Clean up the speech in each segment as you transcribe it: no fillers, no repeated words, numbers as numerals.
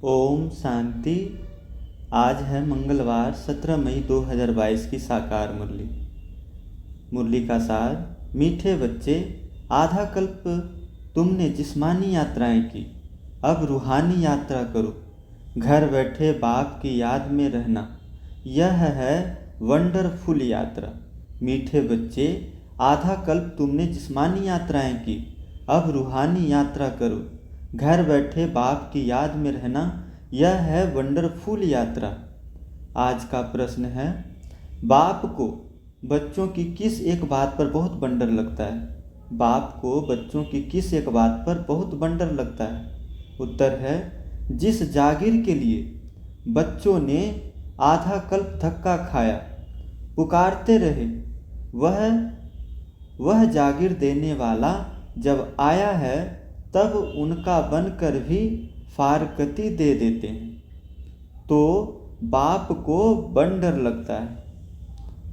ओम शांति। आज है मंगलवार 17 मई 2022 की साकार मुरली। मुरली का सार। मीठे बच्चे, आधा कल्प तुमने जिस्मानी यात्राएं की, अब रूहानी यात्रा करो। घर बैठे बाप की याद में रहना, यह है वंडरफुल यात्रा। मीठे बच्चे, आधा कल्प तुमने जिस्मानी यात्राएं की, अब रूहानी यात्रा करो। घर बैठे बाप की याद में रहना, यह है वंडरफुल यात्रा। आज का प्रश्न है, बाप को बच्चों की किस एक बात पर बहुत वंडर लगता है? बाप को बच्चों की किस एक बात पर बहुत वंडर लगता है? उत्तर है, जिस जागीर के लिए बच्चों ने आधा कल्प धक्का खाया, पुकारते रहे, वह जागीर देने वाला जब आया है, तब उनका बनकर भी फारकती दे देते हैं, तो बाप को वंडर लगता है।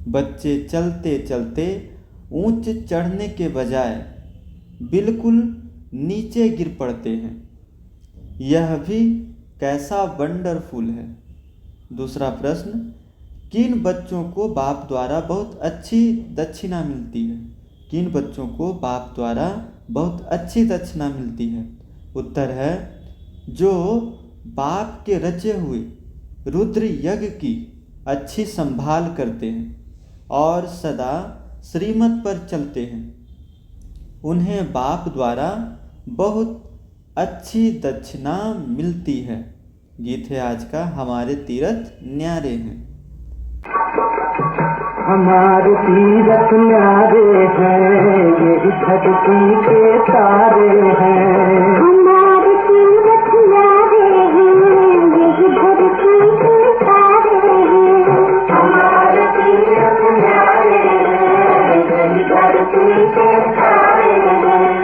बच्चे चलते चलते ऊंच चढ़ने के बजाय बिल्कुल नीचे गिर पड़ते हैं, यह भी कैसा वंडरफुल है। दूसरा प्रश्न, किन बच्चों को बाप द्वारा बहुत अच्छी दक्षिणा मिलती है? किन बच्चों को बाप द्वारा बहुत अच्छी दक्षिणा मिलती है? उत्तर है, जो बाप के रचे हुए रुद्र यज्ञ की अच्छी संभाल करते हैं और सदा श्रीमत पर चलते हैं, उन्हें बाप द्वारा बहुत अच्छी दक्षिणा मिलती है। गीत है आज का, हमारे तीरथ न्यारे हैं। हमारे तीरथ न्यारे हैं, ये धरती के तारे हैं। हमारे तीरथ न्यारे हैं, ये धरती के तारे हैं। हमारे तीरथ न्यारे हैं, ये धरती के तारे हैं।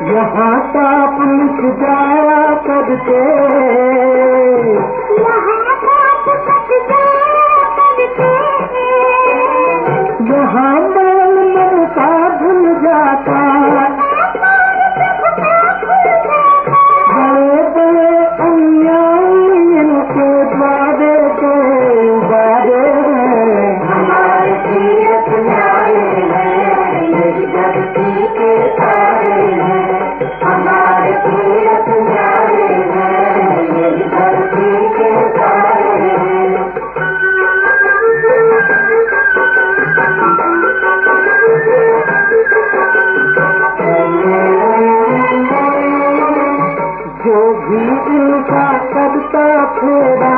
यहाँ पाप मिट जाया करते, यहाँ पाप कट जाया करते, यहाँ मैल ममता भूल जाता, बड़े बड़े अन्यायी इनके द्वारे के उबारे हैं। हमारे तीरथ न्यारे हैं, ये धरती के तारे हैं। हमारे तीरथ न्यारे हैं, ये धरती के तारे हैं। जो भी इनका करता फेरा,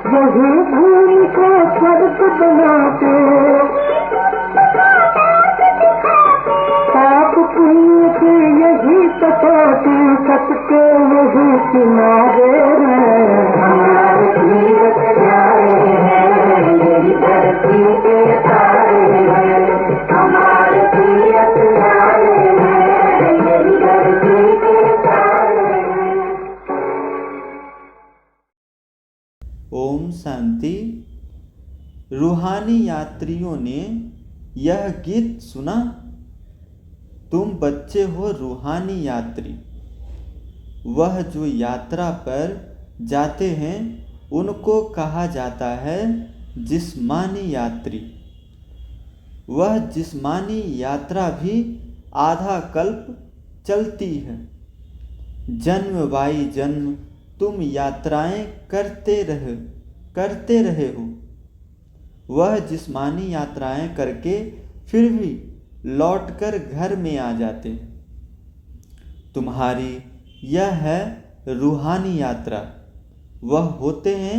यही भूमि को स्वर्ग बनाते, पाप पुण्य की यही कसौटी, सबके यही किनारे हैं। हमारे तीरथ न्यारे हैं, यही धरती के तारे हैं। हमारे तीरथ न्यारे हैं, यही धरती के तारे हैं। ओम शांति। रूहानी यात्रियों ने यह गीत सुना? तुम बच्चे हो रूहानी यात्री। वह जो यात्रा पर जाते हैं, उनको कहा जाता है जिस्मानी यात्री। वह जिस्मानी यात्रा भी आधा कल्प चलती है। जन्म बाई जन्म तुम यात्राएं करते रहे हो। वह जिस्मानी यात्राएं करके फिर भी लौटकर घर में आ जाते हैं। तुम्हारी यह है रूहानी यात्रा। वह होते हैं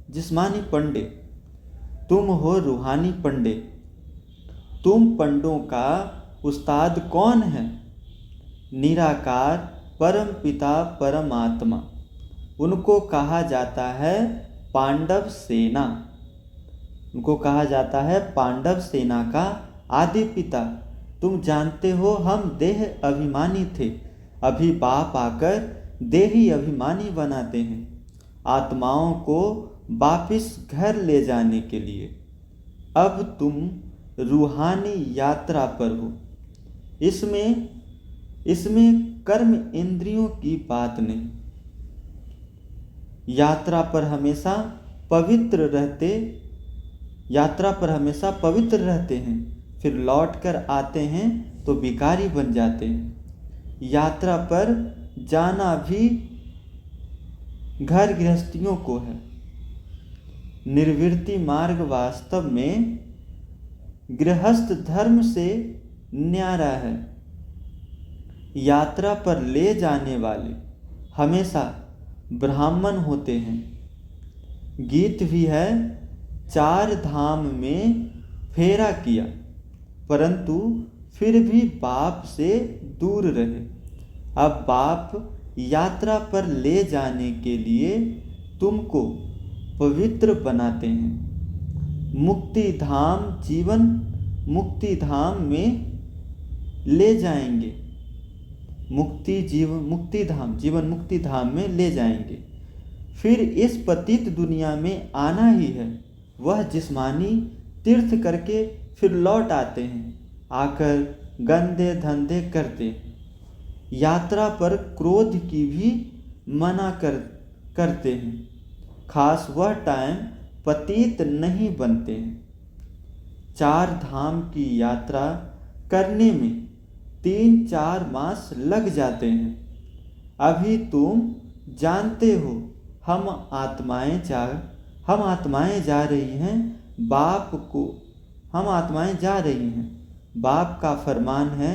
जिस्मानी पंडे। तुम हो रूहानी पंडे। तुम पंडों का उस्ताद कौन है? निराकार परम पिता परमात्मा। उनको कहा जाता है पांडव सेना। उनको कहा जाता है पांडव सेना का आदि पिता। तुम जानते हो, हम देह अभिमानी थे, अभी बाप आकर देही अभिमानी बनाते हैं आत्माओं को वापिस घर ले जाने के लिए। अब तुम रूहानी यात्रा पर हो। इसमें कर्म इंद्रियों की बात नहीं। यात्रा पर हमेशा पवित्र रहते हैं, फिर लौटकर आते हैं तो भिखारी बन जाते हैं। यात्रा पर जाना भी घर गृहस्थियों को है। निर्वृत्ति मार्ग वास्तव में गृहस्थ धर्म से न्यारा है। यात्रा पर ले जाने वाले हमेशा ब्राह्मण होते हैं। गीत भी है, 4 धाम में फेरा किया परंतु फिर भी बाप से दूर रहे। अब बाप यात्रा पर ले जाने के लिए तुमको पवित्र बनाते हैं। मुक्ति धाम में ले जाएंगे। जीवन मुक्ति धाम में ले जाएंगे। फिर इस पतित दुनिया में आना ही है। वह जिस्मानी तीर्थ करके फिर लौट आते हैं, आकर गंदे धंधे करते। यात्रा पर क्रोध की भी मना करते हैं। खास वह टाइम पतित नहीं बनते हैं। 4 धाम की यात्रा करने में 3-4 मास लग जाते हैं। अभी तुम जानते हो हम आत्माएं जा रही हैं। बाप का फरमान है,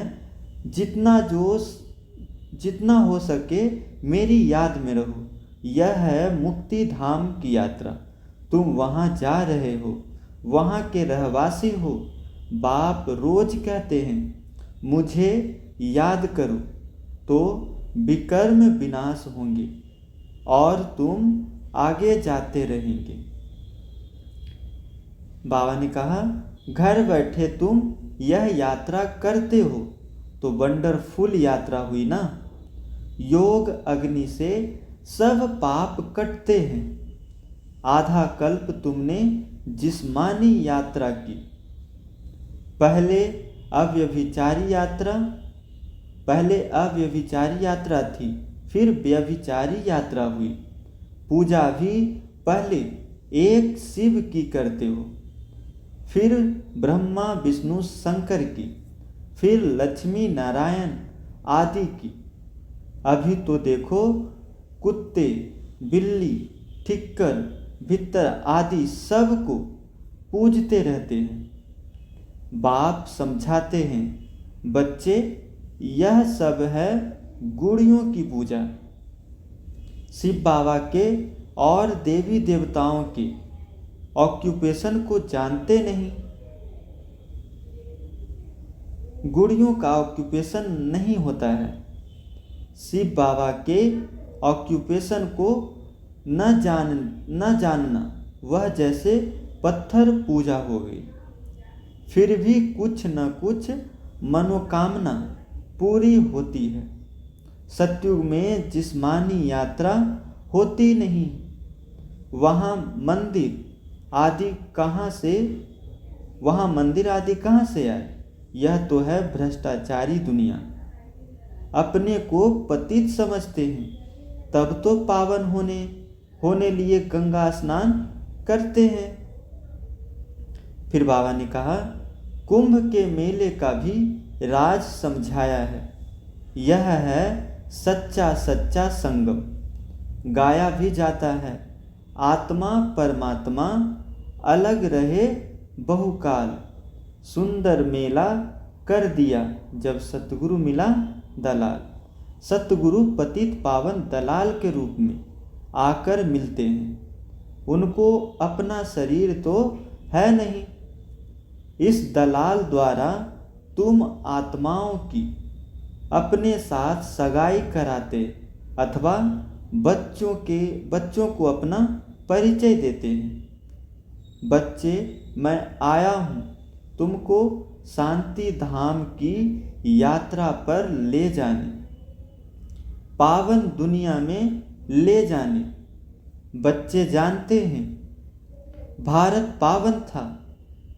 जितना हो सके मेरी याद में रहो। यह है मुक्ति धाम की यात्रा। तुम वहाँ जा रहे हो, वहाँ के रहवासी हो। बाप रोज कहते हैं, मुझे याद करो तो विकर्म विनाश होंगे और तुम आगे जाते रहेंगे। बाबा ने कहा, घर बैठे तुम यह यात्रा करते हो तो वंडरफुल यात्रा हुई ना। योग अग्नि से सब पाप कटते हैं। आधा कल्प तुमने जिस्मानी यात्रा की। पहले अव्यभिचारी यात्रा थी, फिर व्यभिचारी यात्रा हुई। पूजा भी पहले एक शिव की करते हो, फिर ब्रह्मा विष्णु शंकर की, फिर लक्ष्मी नारायण आदि की। अभी तो देखो कुत्ते, बिल्ली, ठिक्कर, भित्तर आदि सब को पूजते रहते हैं। बाप समझाते हैं, बच्चे यह सब है गुड़ियों की पूजा। शिव बाबा के और देवी देवताओं के ऑक्यूपेशन को जानते नहीं। गुड़ियों का ऑक्यूपेशन नहीं होता है। शिव बाबा के ऑक्यूपेशन को न जानना वह जैसे पत्थर पूजा हो गई। फिर भी कुछ न कुछ मनोकामना पूरी होती है। सतयुग में जिस्मानी यात्रा होती नहीं। वहाँ मंदिर आदि कहाँ से आए? यह तो है भ्रष्टाचारी दुनिया। अपने को पतित समझते हैं, तब तो पावन होने लिए गंगा स्नान करते हैं। फिर बाबा ने कहा, कुंभ के मेले का भी राज समझाया है। यह है सच्चा संगम। गाया भी जाता है, आत्मा परमात्मा अलग रहे बहुकाल। सुंदर मेला कर दिया जब सतगुरु मिला दलाल। सतगुरु पतित पावन दलाल के रूप में आकर मिलते हैं। उनको अपना शरीर तो है नहीं। इस दलाल द्वारा तुम आत्माओं की अपने साथ सगाई कराते अथवा बच्चों को अपना परिचय देते हैं। बच्चे, मैं आया हूँ तुमको शांति धाम की यात्रा पर ले जाने। पावन दुनिया में ले जाने। बच्चे जानते हैं भारत पावन था,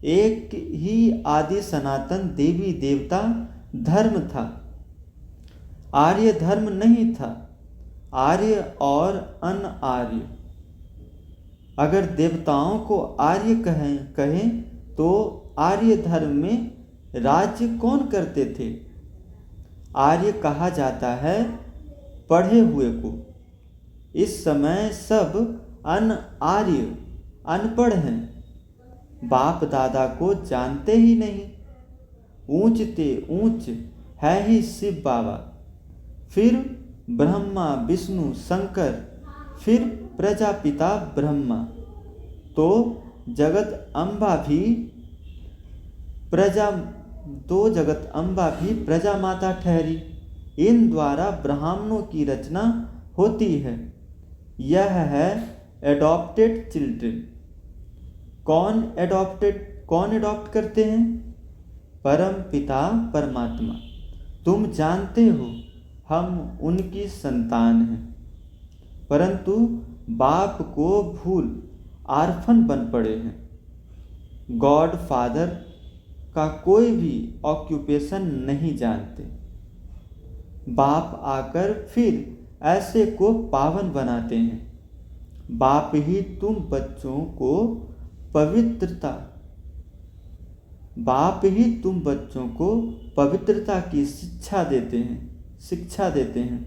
एक ही आदि सनातन देवी देवता धर्म था, आर्य धर्म नहीं था, आर्य और अन आर्य। अगर देवताओं को आर्य कहें तो आर्य धर्म में राज्य कौन करते थे? आर्य कहा जाता है पढ़े हुए को। इस समय सब अन आर्य अनपढ़ हैं, बाप दादा को जानते ही नहीं। ऊंच ते ऊंच है ही शिव बाबा, फिर ब्रह्मा विष्णु शंकर, फिर प्रजापिता ब्रह्मा, तो जगत अम्बा भी प्रजा माता ठहरी। इन द्वारा ब्राह्मणों की रचना होती है। यह है एडॉप्टेड चिल्ड्रन। कौन एडॉप्ट करते हैं? परम पिता परमात्मा। तुम जानते हो हम उनकी संतान हैं, परंतु बाप को भूल आर्फन बन पड़े हैं। गॉड फादर का कोई भी ऑक्यूपेशन नहीं जानते। बाप आकर फिर ऐसे को पावन बनाते हैं। बाप ही तुम बच्चों को पवित्रता की शिक्षा देते हैं।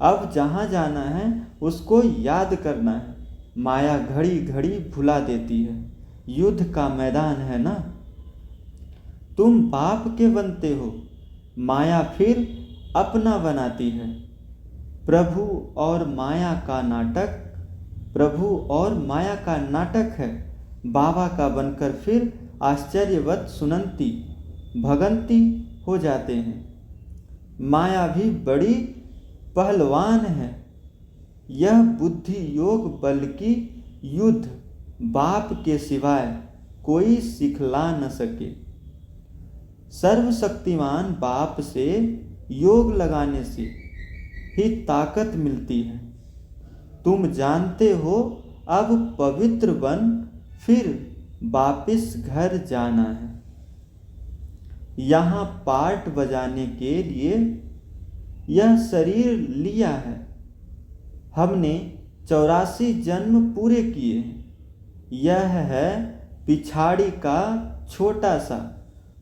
अब जहाँ जाना है उसको याद करना है। माया घड़ी घड़ी भुला देती है। युद्ध का मैदान है ना। तुम बाप के बनते हो, माया फिर अपना बनाती है। प्रभु और माया का नाटक है। बाबा का बनकर फिर आश्चर्यवत सुनंती भगंती हो जाते हैं। माया भी बड़ी पहलवान है। यह बुद्धि योग बल की युद्ध बाप के सिवाय कोई सिखला न सके। सर्वशक्तिमान बाप से योग लगाने से ही ताकत मिलती है। तुम जानते हो अब पवित्र बन फिर वापिस घर जाना है। यहाँ पार्ट बजाने के लिए यह शरीर लिया है। हमने 84 जन्म पूरे किए हैं। यह है पिछाड़ी का छोटा सा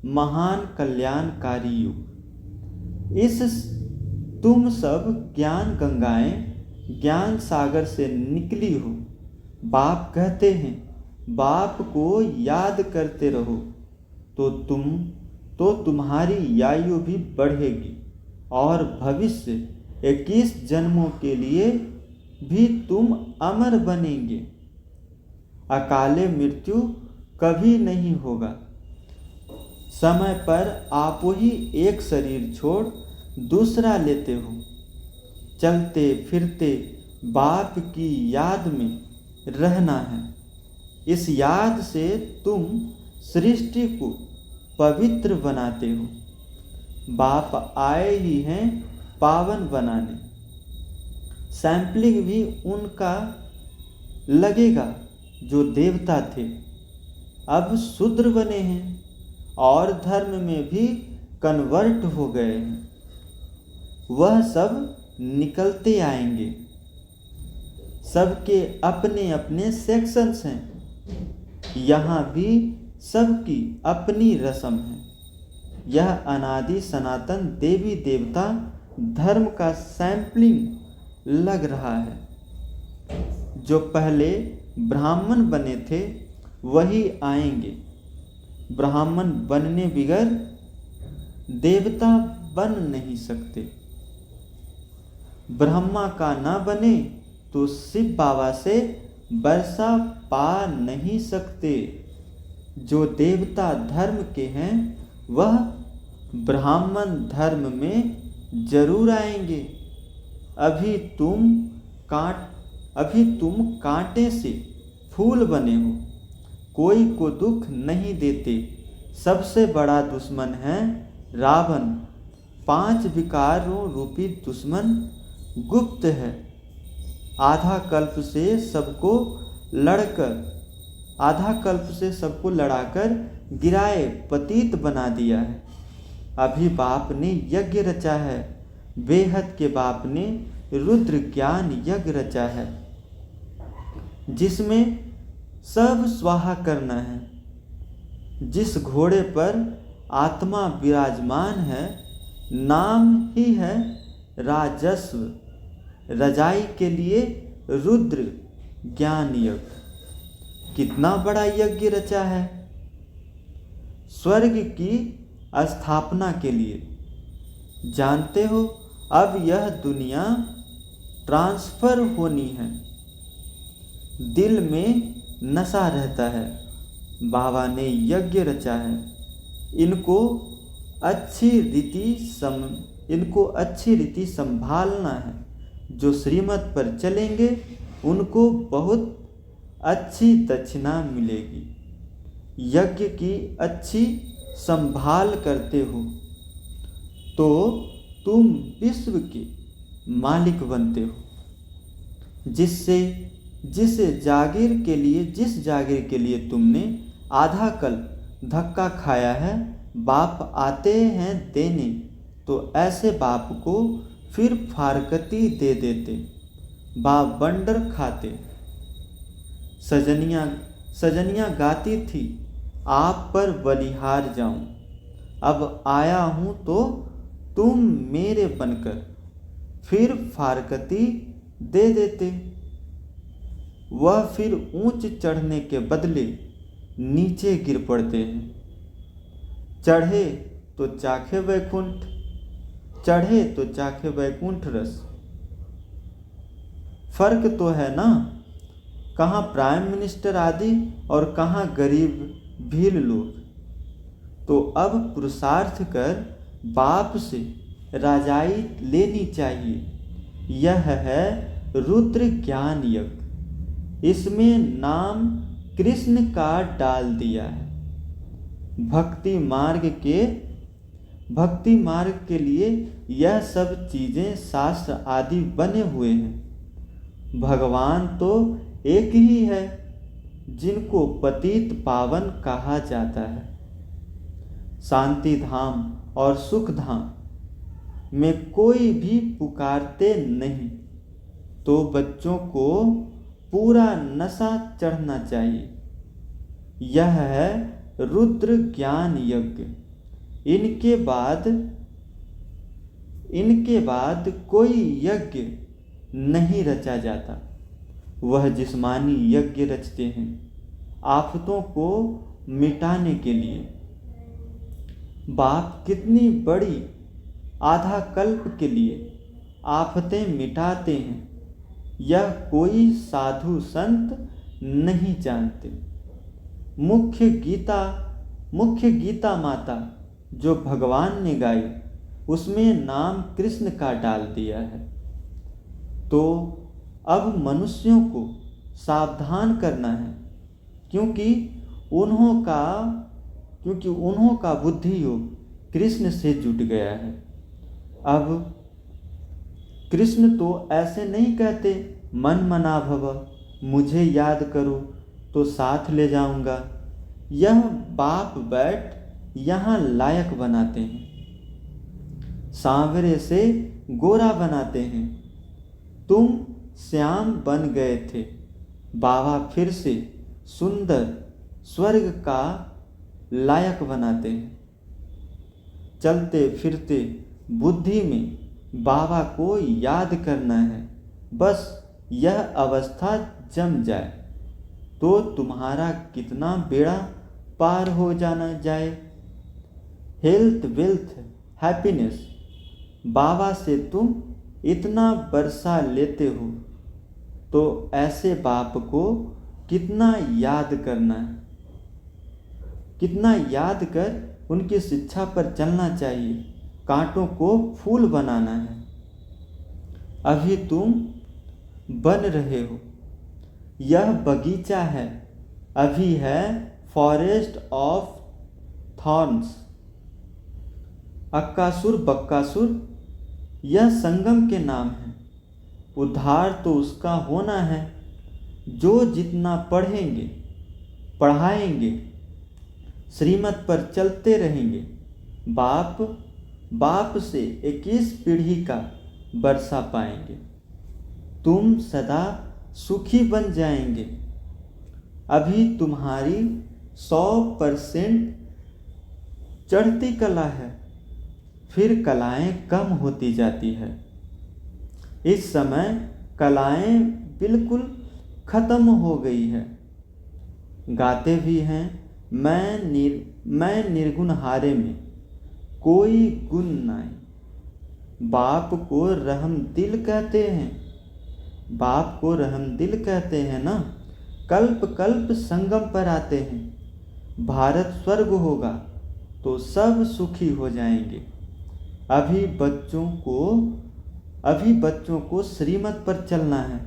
महान कल्याणकारी युग। इस तुम सब ज्ञान गंगाएं ज्ञान सागर से निकली हो। बाप कहते हैं बाप को याद करते रहो तो तुम्हारी आयु भी बढ़ेगी और भविष्य 21 जन्मों के लिए भी तुम अमर बनेंगे। अकाले मृत्यु कभी नहीं होगा। समय पर आप ही एक शरीर छोड़ दूसरा लेते हो। चलते फिरते बाप की याद में रहना है। इस याद से तुम सृष्टि को पवित्र बनाते हो। बाप आए ही हैं पावन बनाने। सैंपलिंग भी उनका लगेगा जो देवता थे, अब शूद्र बने हैं और धर्म में भी कन्वर्ट हो गए हैं। वह सब निकलते आएंगे। सबके अपने अपने सेक्शंस हैं। यहाँ भी सबकी अपनी रस्म है। यह अनादि सनातन देवी देवता धर्म का सैंपलिंग लग रहा है। जो पहले ब्राह्मण बने थे वही आएंगे। ब्राह्मण बनने बिगर देवता बन नहीं सकते। ब्रह्मा का ना बने तो शिव बाबा से वर्षा पा नहीं सकते। जो देवता धर्म के हैं वह ब्राह्मण धर्म में जरूर आएंगे। अभी तुम कांटे से फूल बने हो। कोई को दुख नहीं देते। सबसे बड़ा दुश्मन है रावण। 5 विकारों रूपी दुश्मन गुप्त है। आधा कल्प से सबको लड़ाकर गिराए पतित बना दिया है। अभी बाप ने यज्ञ रचा है, बेहद के बाप ने रुद्र ज्ञान यज्ञ रचा है, जिसमें सब स्वाहा करना है। जिस घोड़े पर आत्मा विराजमान है, नाम ही है राजस्व। रजाई के लिए रुद्र ज्ञान यज्ञ। कितना बड़ा यज्ञ रचा है। स्वर्ग की स्थापना के लिए। जानते हो, अब यह दुनिया ट्रांसफर होनी है। दिल में नशा रहता है। बाबा ने यज्ञ रचा है। इनको अच्छी रीति संभालना है। जो श्रीमत पर चलेंगे उनको बहुत अच्छी दक्षिणा मिलेगी। यज्ञ की अच्छी संभाल करते हो तो तुम विश्व के मालिक बनते हो। जिस जागीर के लिए तुमने आधा कल्प धक्का खाया है, बाप आते हैं देने तो ऐसे बाप को फिर फारकती दे देते। बाप बंडर खाते। सजनियाँ गाती थी, आप पर बलिहार जाऊं। अब आया हूं तो तुम मेरे बनकर फिर फारकती दे देते। वह फिर ऊंच चढ़ने के बदले नीचे गिर पड़ते हैं। चढ़े तो चाखे वैकुंठ रस। फर्क तो है ना, कहाँ प्राइम मिनिस्टर आदि और कहाँ गरीब भील लोग। तो अब पुरुषार्थ कर बाप से राजाई लेनी चाहिए। यह है रुद्र ज्ञान यज्ञ। इसमें नाम कृष्ण का डाल दिया है। भक्ति मार्ग के लिए यह सब चीजें शास्त्र आदि बने हुए हैं। भगवान तो एक ही है, जिनको पतित पावन कहा जाता है। शांति धाम और सुख धाम में कोई भी पुकारते नहीं, तो बच्चों को पूरा नशा चढ़ना चाहिए। यह है रुद्र ज्ञान यज्ञ। इनके बाद कोई यज्ञ नहीं रचा जाता। वह जिस्मानी यज्ञ रचते हैं, आफतों को मिटाने के लिए। बाप कितनी बड़ी आधा कल्प के लिए आफतें मिटाते हैं, यह कोई साधु संत नहीं जानते। मुख्य गीता माता जो भगवान ने गाई, उसमें नाम कृष्ण का डाल दिया है। तो अब मनुष्यों को सावधान करना है, क्योंकि उन्हों का बुद्धि योग कृष्ण से जुट गया है। अब कृष्ण तो ऐसे नहीं कहते, मन मना भव, मुझे याद करो तो साथ ले जाऊंगा। यह बाप बैठ यहाँ लायक बनाते हैं, सांवरे से गोरा बनाते हैं। तुम श्याम बन गए थे, बाबा फिर से सुंदर स्वर्ग का लायक बनाते हैं। चलते फिरते बुद्धि में बाबा को याद करना है। बस यह अवस्था जम जाए तो तुम्हारा कितना बेड़ा पार हो जाना जाए। हेल्थ, वेल्थ, हैप्पीनेस, बाबा से तुम इतना बरसा लेते हो, तो ऐसे बाप को कितना याद करना है, कितना याद कर उनकी शिक्षा पर चलना चाहिए। कांटों को फूल बनाना है। अभी तुम बन रहे हो, यह बगीचा है, अभी है फॉरेस्ट ऑफ थॉर्न्स। अक्कासुर बक्कासुर यह संगम के नाम है। उद्धार तो उसका होना है जो जितना पढ़ेंगे, पढ़ाएंगे, श्रीमत पर चलते रहेंगे। बाप से 21 पीढ़ी का वर्षा पाएंगे। तुम सदा सुखी बन जाएंगे। अभी तुम्हारी 100% चढ़ती कला है, फिर कलाएं कम होती जाती है। इस समय कलाएं बिल्कुल खत्म हो गई है। गाते भी हैं, मैं निर्गुण हारे में कोई गुण नहीं। बाप को रहमदिल कहते हैं, बाप को रहमदिल कहते हैं ना। कल्प कल्प संगम पर आते हैं। भारत स्वर्ग होगा तो सब सुखी हो जाएंगे। अभी बच्चों को श्रीमत पर चलना है,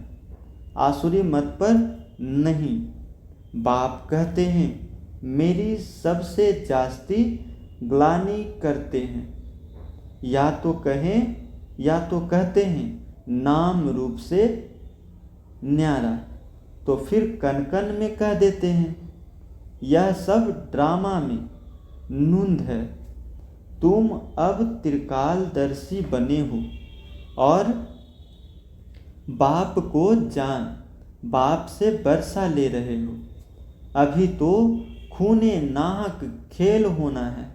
आसुरी मत पर नहीं। बाप कहते हैं मेरी सबसे जास्ती ग्लानि करते हैं। या तो कहते हैं नाम रूप से न्यारा, तो फिर कन कन में कह देते हैं यह सब ड्रामा में नूंद है। तुम अब त्रिकालदर्शी बने हो और बाप को जान, बाप से वर्षा ले रहे हो। अभी तो खूने नाहक खेल होना है।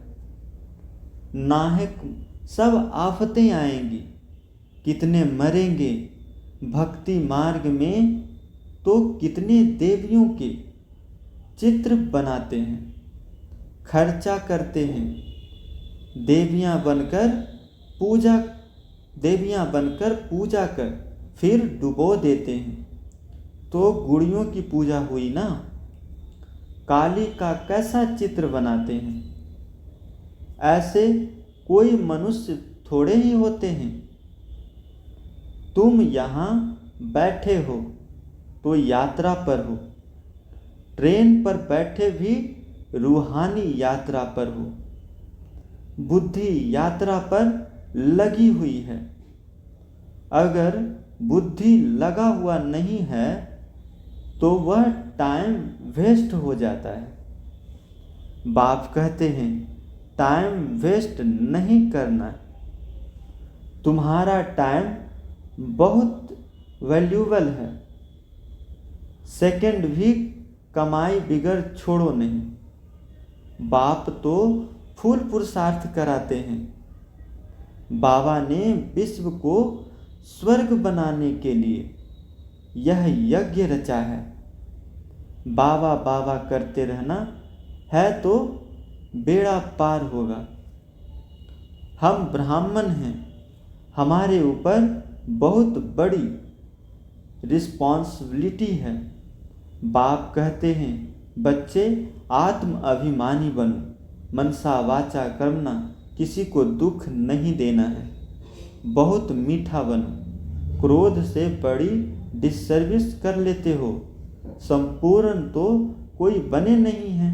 नाहक सब आफतें आएंगी, कितने मरेंगे। भक्ति मार्ग में तो कितने देवियों के चित्र बनाते हैं, खर्चा करते हैं। देवियां बनकर पूजा कर फिर डुबो देते हैं। तो गुड़ियों की पूजा हुई ना। काली का कैसा चित्र बनाते हैं। ऐसे कोई मनुष्य थोड़े ही होते हैं। तुम यहाँ बैठे हो तो यात्रा पर हो, ट्रेन पर बैठे भी रूहानी यात्रा पर हो। बुद्धि यात्रा पर लगी हुई है। अगर बुद्धि लगा हुआ नहीं है तो वह टाइम वेस्ट हो जाता है। बाप कहते हैं टाइम वेस्ट नहीं करना। तुम्हारा टाइम बहुत वैल्यूबल है। सेकंड भी कमाई बिगड़ छोड़ो नहीं। बाप तो फुल पुरुषार्थ कराते हैं। बाबा ने विश्व को स्वर्ग बनाने के लिए यह यज्ञ रचा है। बाबा बाबा करते रहना है तो बेड़ा पार होगा। हम ब्राह्मण हैं, हमारे ऊपर बहुत बड़ी रिस्पॉन्सिबिलिटी है। बाप कहते हैं बच्चे आत्म अभिमानी बनो, मनसा वाचा कर्मणा, किसी को दुख नहीं देना है। बहुत मीठा बनो, क्रोध से बड़ी डिसर्विस कर लेते हो। संपूर्ण तो कोई बने नहीं हैं,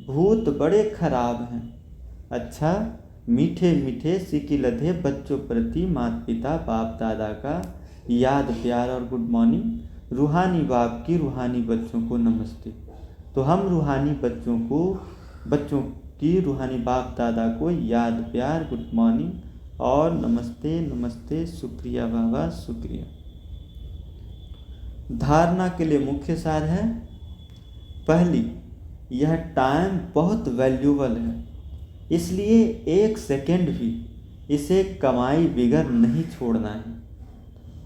भूत बड़े खराब हैं। अच्छा, मीठे मीठे सिकिलधे बच्चों प्रति माता पिता बाप दादा का याद प्यार और गुड मॉर्निंग। रूहानी बाप की रूहानी बच्चों को नमस्ते। तो हम रूहानी बच्चों की रूहानी बाप दादा को याद प्यार गुड मॉर्निंग और नमस्ते नमस्ते, शुक्रिया बाबा शुक्रिया। धारणा के लिए मुख्य सार है, पहली, यह टाइम बहुत वैल्यूबल है, इसलिए 1 सेकेंड भी इसे कमाई बिगड़ नहीं छोड़ना है।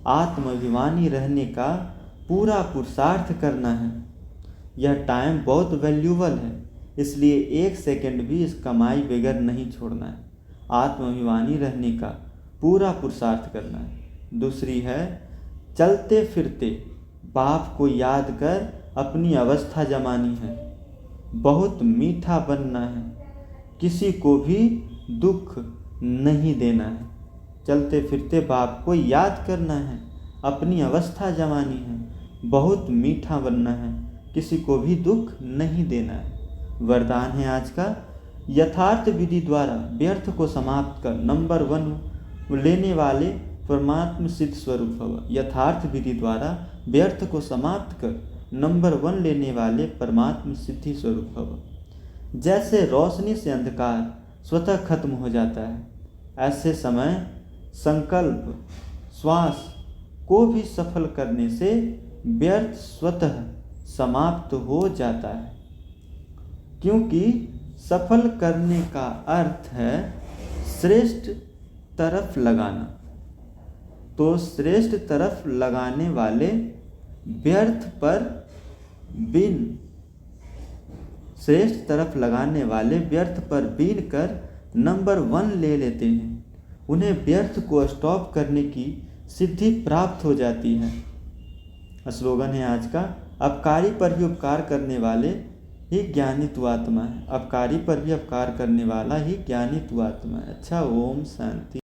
आत्माभिमानी रहने का पूरा पुरुषार्थ करना है। यह टाइम बहुत वैल्यूबल है, इसलिए 1 सेकेंड भी इस कमाई बिगड़ नहीं छोड़ना है। आत्माभिमानी रहने का पूरा पुरुषार्थ करना है। दूसरी है, चलते फिरते बाप को याद कर अपनी अवस्था जमानी है। बहुत मीठा बनना है, किसी को भी दुख नहीं देना है। चलते फिरते बाप को याद करना है, अपनी अवस्था जमानी है। बहुत मीठा बनना है, किसी को भी दुख नहीं देना है। वरदान है आज का, यथार्थ विधि द्वारा व्यर्थ को समाप्त कर नंबर 1 लेने वाले परमात्म सिद्ध स्वरूप भव। यथार्थ विधि द्वारा व्यर्थ को समाप्त कर नंबर 1 लेने वाले परमात्म सिद्धि स्वरूप भव। जैसे रोशनी से अंधकार स्वतः खत्म हो जाता है, ऐसे समय संकल्प श्वास को भी सफल करने से व्यर्थ स्वतः समाप्त हो जाता है, क्योंकि सफल करने का अर्थ है श्रेष्ठ तरफ लगाना। तो श्रेष्ठ तरफ लगाने वाले व्यर्थ पर बीन श्रेष्ठ तरफ लगाने वाले व्यर्थ पर बीन कर नंबर 1 ले लेते हैं। उन्हें व्यर्थ को स्टॉप करने की सिद्धि प्राप्त हो जाती है। स्लोगन है आज का, अपकारी पर भी उपकार करने वाले ही ज्ञानी तू आत्मा है। अपकारी पर भी उपकार करने वाला ही ज्ञानी तू आत्मा है। अच्छा, ओम शांति।